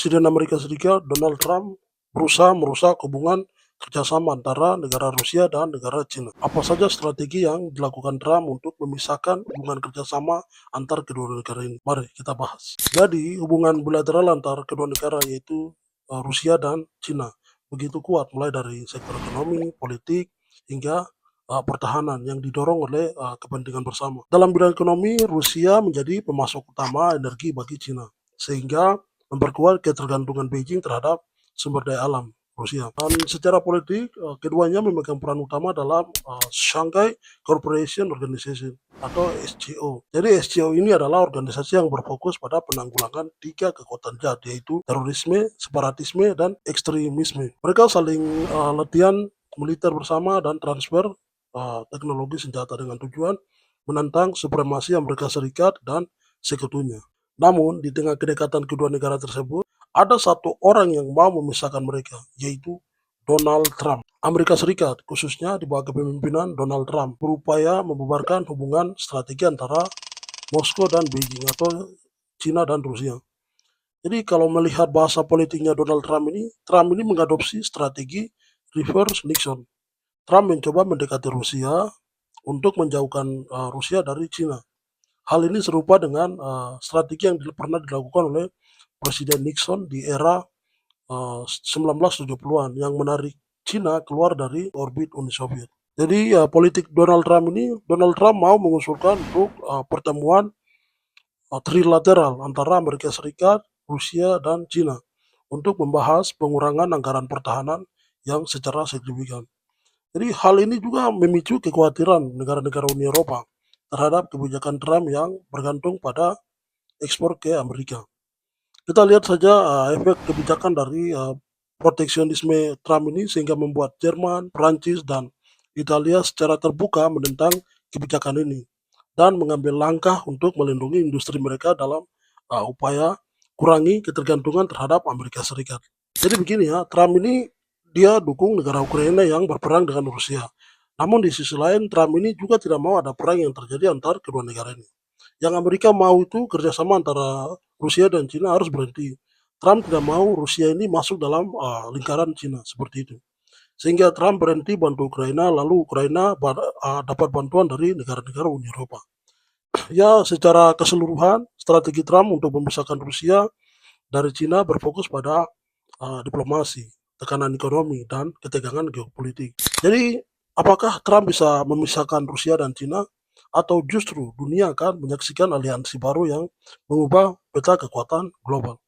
Presiden Amerika Serikat Donald Trump berusaha merusak hubungan kerjasama antara negara Rusia dan negara Cina. Apa saja strategi yang dilakukan Trump untuk memisahkan hubungan kerjasama antar kedua negara ini? Mari kita bahas. Jadi hubungan bilateral antar kedua negara yaitu Rusia dan Cina begitu kuat mulai dari sektor ekonomi, politik hingga pertahanan yang didorong oleh kepentingan bersama. Dalam bidang ekonomi, Rusia menjadi pemasok utama energi bagi Cina sehingga memperkuat ketergantungan Beijing terhadap sumber daya alam Rusia. Dan secara politik, keduanya memegang peran utama dalam Shanghai Cooperation Organization atau SCO. Jadi SCO ini adalah organisasi yang berfokus pada penanggulangan tiga kekuatan jahat yaitu terorisme, separatisme, dan ekstremisme. Mereka saling latihan militer bersama dan transfer teknologi senjata dengan tujuan menantang supremasi Amerika Serikat dan sekutunya. Namun, di tengah kedekatan kedua negara tersebut, ada satu orang yang mau memisahkan mereka, yaitu Donald Trump. Amerika Serikat, khususnya di bawah kepemimpinan Donald Trump, berupaya membubarkan hubungan strategi antara Moskow dan Beijing atau Cina dan Rusia. Jadi kalau melihat bahasa politiknya Trump ini mengadopsi strategi reverse Nixon. Trump mencoba mendekati Rusia untuk menjauhkan Rusia dari Cina. Hal ini serupa dengan strategi yang pernah dilakukan oleh Presiden Nixon di era 1970-an yang menarik Cina keluar dari orbit Uni Soviet. Jadi politik Donald Trump mau mengusulkan untuk pertemuan trilateral antara Amerika Serikat, Rusia, dan Cina untuk membahas pengurangan anggaran pertahanan yang secara signifikan. Jadi hal ini juga memicu kekhawatiran negara-negara Uni Eropa terhadap kebijakan Trump yang bergantung pada ekspor ke Amerika. Kita lihat saja efek kebijakan dari proteksionisme Trump ini sehingga membuat Jerman, Prancis, dan Italia secara terbuka menentang kebijakan ini dan mengambil langkah untuk melindungi industri mereka dalam upaya kurangi ketergantungan terhadap Amerika Serikat. Jadi begini ya, Trump ini dia dukung negara Ukraina yang berperang dengan Rusia. Namun di sisi lain Trump ini juga tidak mau ada perang yang terjadi antar kedua negara ini. Yang Amerika mau itu kerjasama antara Rusia dan Cina harus berhenti. Trump tidak mau Rusia ini masuk dalam lingkaran Cina seperti itu. Sehingga Trump berhenti bantu Ukraina, lalu Ukraina dapat bantuan dari negara-negara Uni Eropa. Ya, secara keseluruhan strategi Trump untuk memisahkan Rusia dari Cina berfokus pada diplomasi, tekanan ekonomi, dan ketegangan geopolitik. Jadi, apakah Trump bisa memisahkan Rusia dan Cina? Atau justru dunia akan menyaksikan aliansi baru yang mengubah peta kekuatan global?